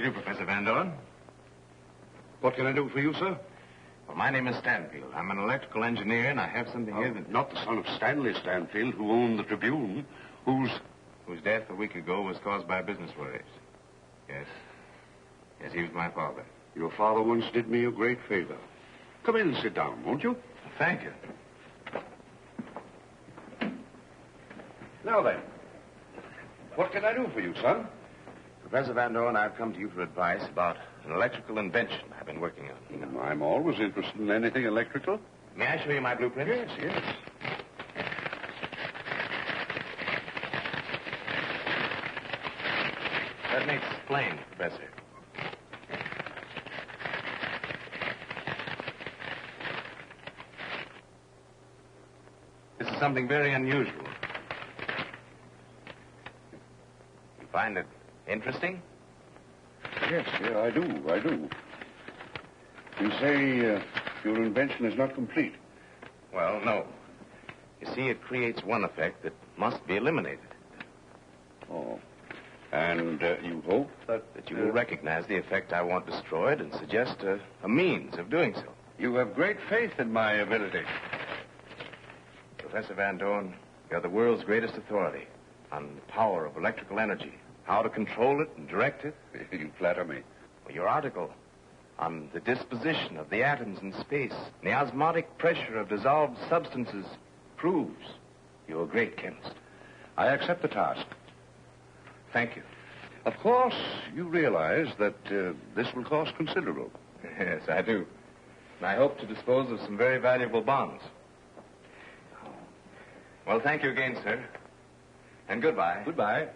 do you do, Professor Van Dorn? What can I do for you, sir? Well, my name is Stanfield. I'm an electrical engineer, and I have something here that... Not the son of Stanley Stanfield, who owned the Tribune, whose death a week ago was caused by business worries. Yes. Yes, he was my father. Your father once did me a great favor. Come in and sit down, won't you? Thank you. Now then, what can I do for you, son? Professor Van Dorn, I've come to you for advice about an electrical invention I've been working on. I'm always interested in anything electrical. May I show you my blueprint? Yes. Let me explain, Professor. This is something very unusual. You find it interesting? Yes, I do. You say your invention is not complete. Well, no. You see, it creates one effect that must be eliminated. Oh. And you hope that you will recognize the effect I want destroyed and suggest a means of doing so. You have great faith in my ability. Professor Van Dorn, you're the world's greatest authority on the power of electrical energy, how to control it and direct it. You flatter me. Well, your article on the disposition of the atoms in space, and the osmotic pressure of dissolved substances proves you're a great chemist. I accept the task. Thank you. Of course, you realize that this will cost considerable. Yes, I do. And I hope to dispose of some very valuable bonds. Well, thank you again, sir. And goodbye. Goodbye.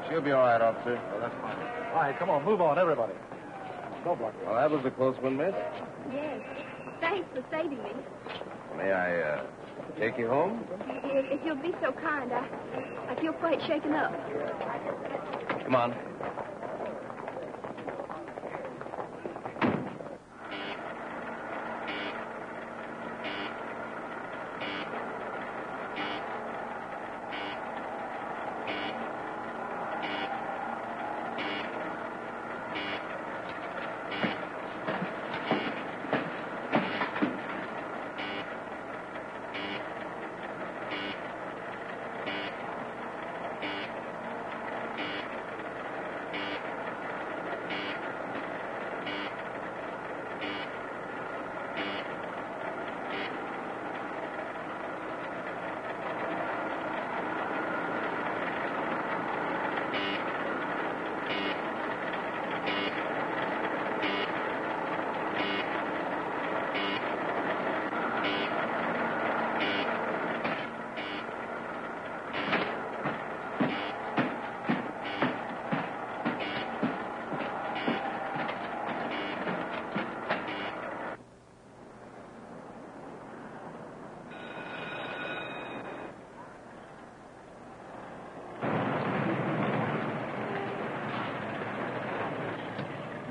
She'll be all right, officer. Oh, that's fine. All right, come on, move on, everybody. Go, Buck. Well, that was a close one, miss. Yes. Thanks for saving me. May I take you home? If you'll be so kind, I feel quite shaken up. Come on.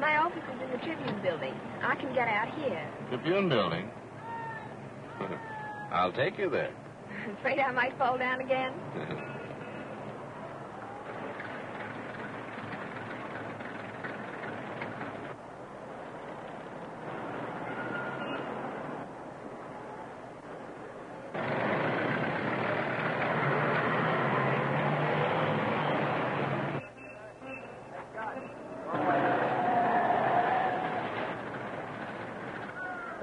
My office is in the Tribune building. I can get out here. Tribune building? I'll take you there. Afraid I might fall down again?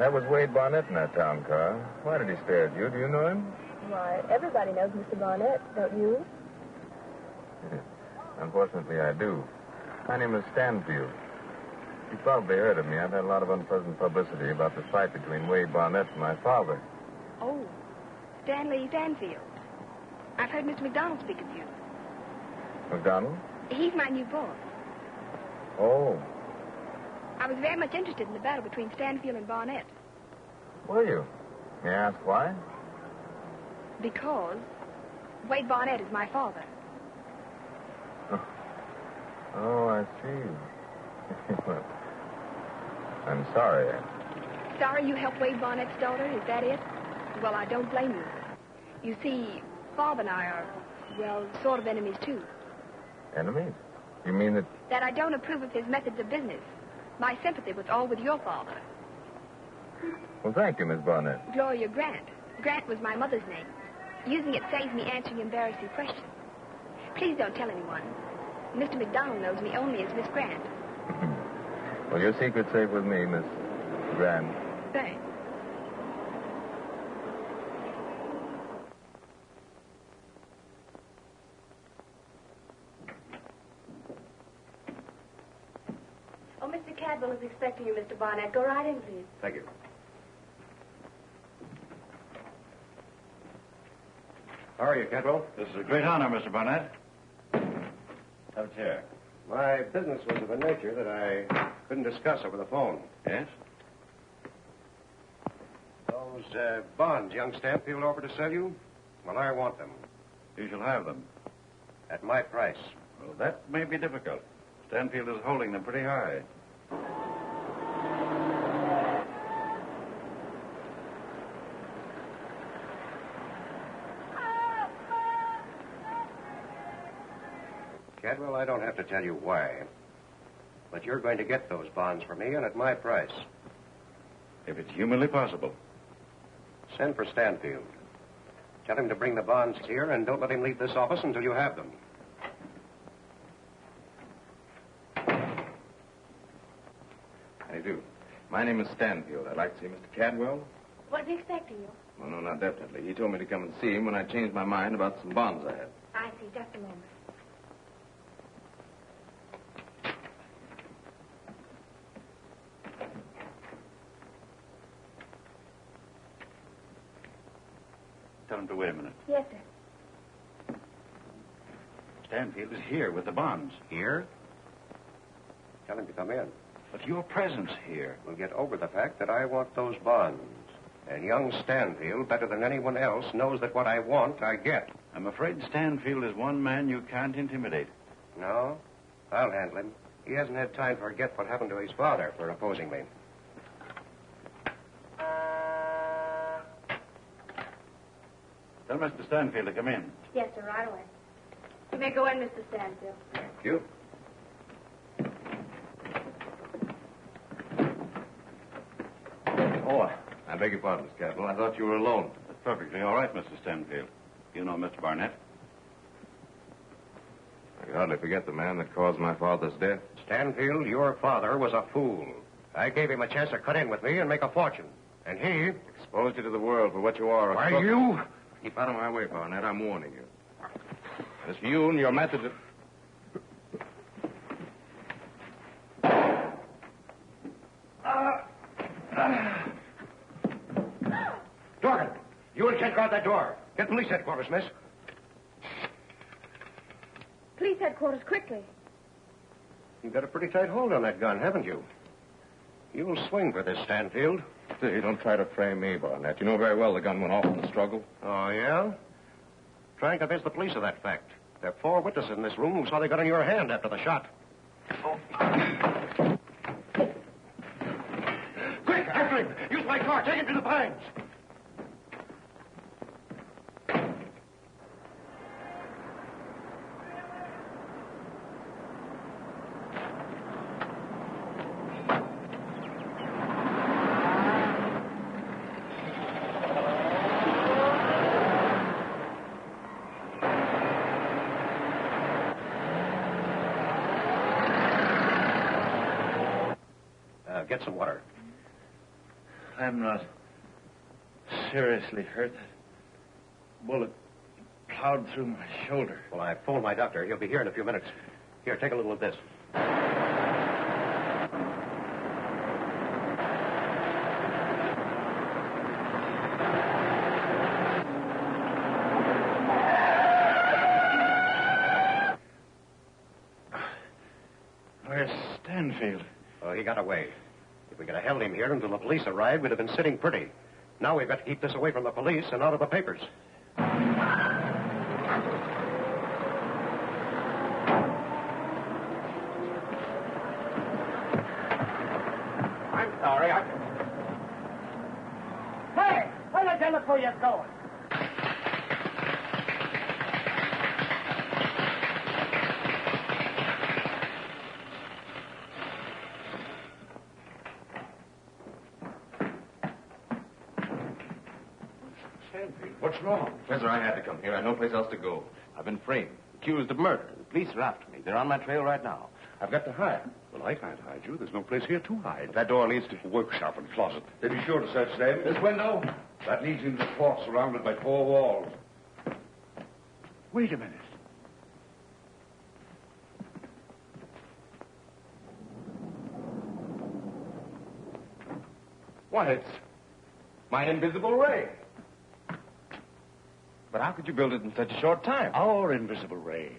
That was Wade Barnett in that town car. Why did he stare at you? Do you know him? Why, everybody knows Mr. Barnett, don't you? Unfortunately, I do. My name is Stanfield. You probably heard of me. I've had a lot of unpleasant publicity about the fight between Wade Barnett and my father. Oh, Stanley Stanfield. I've heard Mr. McDonald speak of you. McDonald? He's my new boss. Oh. I was very much interested in the battle between Stanfield and Barnett. Were you? May I ask why? Because Wade Barnett is my father. Oh, I see. Well, I'm sorry. Sorry you helped Wade Barnett's daughter, is that it? Well, I don't blame you. You see, Father and I are, well, sort of enemies, too. Enemies? You mean that... That I don't approve of his methods of business. My sympathy was all with your father. Well, thank you, Miss Barnett. Gloria Grant. Grant was my mother's name. Using it saves me answering embarrassing questions. Please don't tell anyone. Mr. McDonald knows me only as Miss Grant. Well, your secret's safe with me, Miss Grant. Thanks. Oh, Mr. Cadwell is expecting you, Mr. Barnett. Go right in, please. Thank you. How are you, Cadwell? This is a great honor, Mr. Barnett. Have a chair. My business was of a nature that I couldn't discuss over the phone. Yes? Those bonds young Stanfield offered to sell you, well, I want them. You shall have them. At my price. Well, that may be difficult. Stanfield is holding them pretty high. Cadwell, I don't have to tell you why. But you're going to get those bonds for me and at my price. If it's humanly possible. Send for Stanfield. Tell him to bring the bonds here and don't let him leave this office until you have them. How do you do? My name is Stanfield. I'd like to see Mr. Cadwell. Was he expecting you? Well, no, not definitely. He told me to come and see him when I changed my mind about some bonds I had. I see. Just a moment. Tell him to wait a minute. Yes, sir. Stanfield is here with the bonds. Here? Tell him to come in. But your presence here. We'll get over the fact that I want those bonds. And young Stanfield, better than anyone else, knows that what I want, I get. I'm afraid Stanfield is one man you can't intimidate. No? I'll handle him. He hasn't had time to forget what happened to his father for opposing me. Tell Mr. Stanfield to come in. Yes, sir, right away. You may go in, Mr. Stanfield. Thank you. Oh, I beg your pardon, Miss Cadwell. I thought you were alone. That's perfectly all right, Mr. Stanfield. You know Mr. Barnett? I can hardly forget the man that caused my father's death. Stanfield, your father was a fool. I gave him a chance to cut in with me and make a fortune. And he... Exposed you to the world for what you are. Why, you... Keep out of my way, Barnett. I'm warning you. As for you and your methods of... Dorgan, you and Kent guard that door. Get police headquarters, miss. Police headquarters, quickly. You've got a pretty tight hold on that gun, haven't you? You'll swing for this, Stanfield. You don't try to frame me, Barnett. You know very well the gun went off in the struggle. Oh, yeah? Try and convince the police of that fact. There are 4 witnesses in this room who saw the gun in your hand after the shot. Quick, after him! Use my car. Take him to the pines. Get some water. I'm not seriously hurt. That bullet plowed through my shoulder. Well, I phoned my doctor. He'll be here in a few minutes. Here, take a little of this. Where's Stanfield? Oh, he got away. If we could have held him here until the police arrived, we'd have been sitting pretty. Now we've got to keep this away from the police and out of the papers. I'm sorry. Hey, where the devil are you going? What's wrong? Professor, I had to come here. I had no place else to go. I've been framed, accused of murder. The police are after me. They're on my trail right now. I've got to hide. Well, I can't hide you. There's no place here to hide. But that door leads to... Workshop and closet. They'd be sure to search them. This window? That leads into the court surrounded by 4 walls. Wait a minute. Why, it's my invisible ray. But how could you build it in such a short time? Our invisible ray.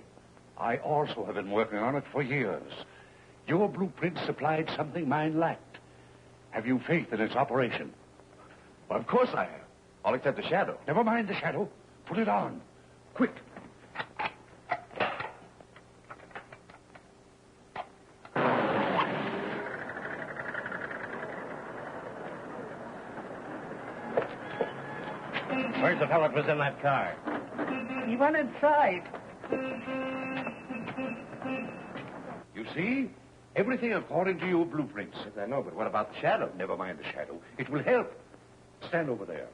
I also have been working on it for years. Your blueprint supplied something mine lacked. Have you faith in its operation? Well, of course I have. All except the shadow. Never mind the shadow. Put it on. Quick. Where's the fellow that was in that car? He went inside. You see? Everything according to your blueprints. Yes, I know, but what about the shadow? Never mind the shadow. It will help. Stand over there.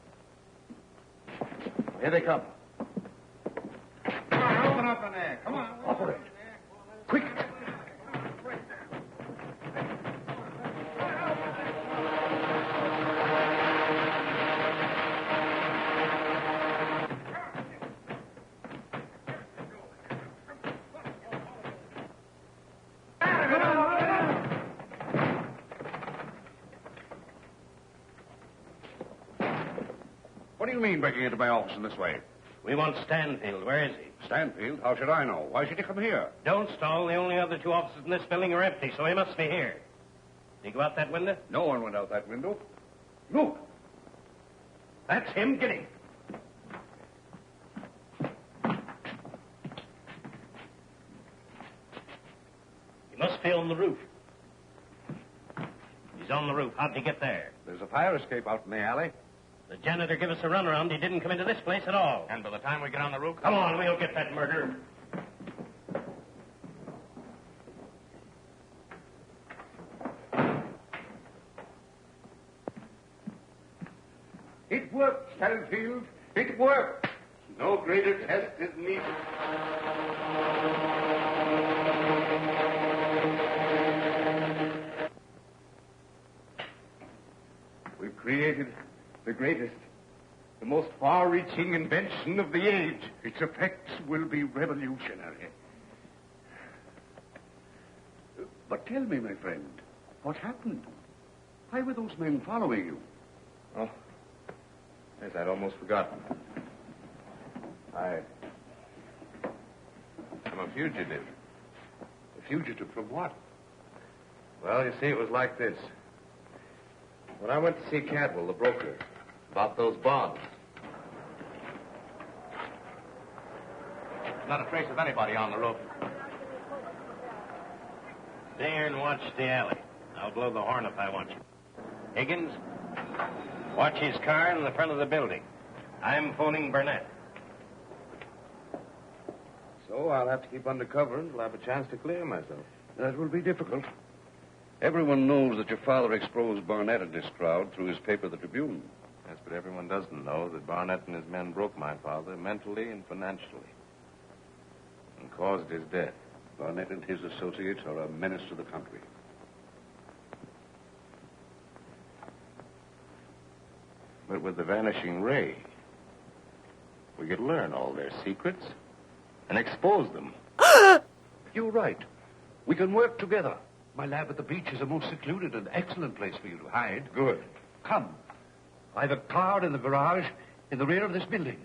Here they come. Open up in there. Come on. Operate. Quick. What do you mean breaking into my office in this way? We want Stanfield. Where is he? Stanfield? How should I know? Why should he come here? Don't stall. The only other 2 offices in this building are empty, so he must be here. Did he go out that window? No one went out that window. Look. That's him. Get him. He must be on the roof. He's on the roof. How'd he get there? There's a fire escape out in the alley. The janitor gave us a runaround. He didn't come into this place at all. And by the time we get on the roof... Come on, we'll get that murderer. It worked, Stanfield. It worked. No greater test is needed. We've created the greatest, the most far-reaching invention of the age. Its effects will be revolutionary. But tell me, my friend, what happened? Why were those men following you? Oh, yes, I'd almost forgotten. I'm a fugitive. A fugitive from what? Well, you see, it was like this. When I went to see Cadwell, the broker, about those bonds, not a trace of anybody on the roof. Stay here and watch the alley. I'll blow the horn if I want you. Higgins, watch his car in the front of the building. I'm phoning Burnett. So I'll have to keep undercover until I have a chance to clear myself. That will be difficult. Everyone knows that your father exposed Barnett and his crowd through his paper, The Tribune. Yes, but everyone doesn't know that Barnett and his men broke my father mentally and financially and caused his death. Barnett and his associates are a menace to the country. But with the vanishing ray, we could learn all their secrets and expose them. You're right. We can work together. My lab at the beach is a most secluded and excellent place for you to hide. Good. Come. I've a car in the garage in the rear of this building.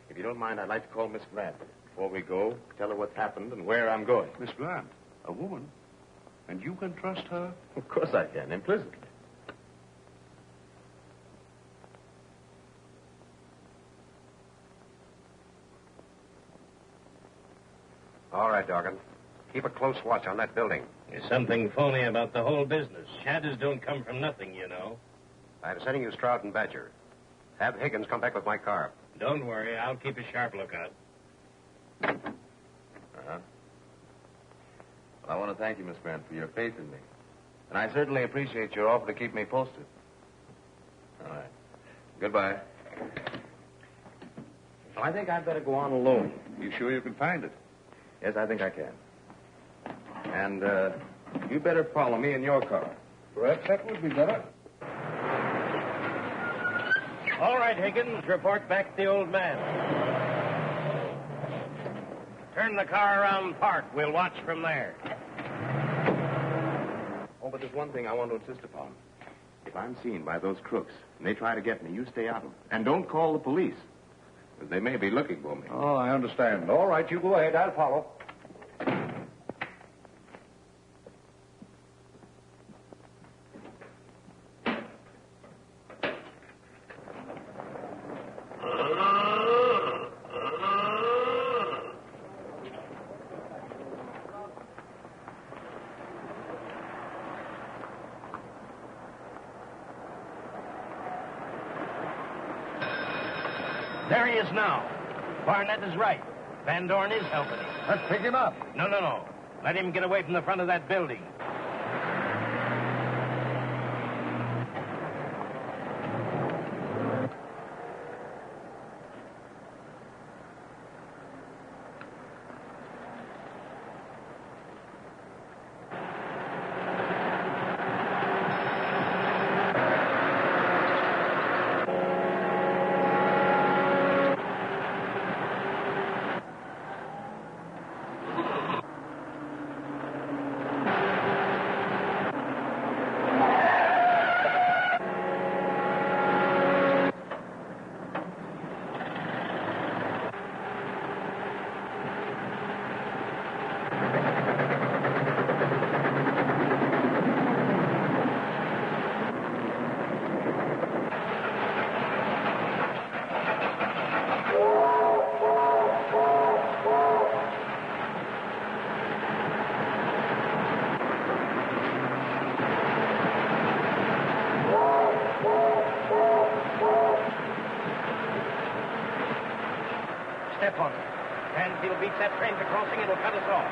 If you don't mind, I'd like to call Miss Grant. Before we go, tell her what's happened and where I'm going. Miss Grant, a woman. And you can trust her? Of course I can, implicitly. All right, Dorgan. Keep a close watch on that building. There's something phony about the whole business. Shadows don't come from nothing, you know. I'm sending you Stroud and Badger. Have Higgins come back with my car. Don't worry. I'll keep a sharp lookout. Uh-huh. Well, I want to thank you, Miss Grant, for your faith in me. And I certainly appreciate your offer to keep me posted. All right. Goodbye. Well, I think I'd better go on alone. You sure you can find it? Yes, I think I can. And, you better follow me in your car. Perhaps that would be better. All right, Higgins. Report back to the old man. Turn the car around park. We'll watch from there. Oh, but there's one thing I want to insist upon. If I'm seen by those crooks and they try to get me, you stay out of it. And don't call the police. Because they may be looking for me. Oh, I understand. All right, you go ahead. I'll follow. There he is now. Barnett is right. Van Dorn is helping him. Let's pick him up. No. Let him get away from the front of that building. Step on it. Canfield beats that train to crossing, it'll cut us off.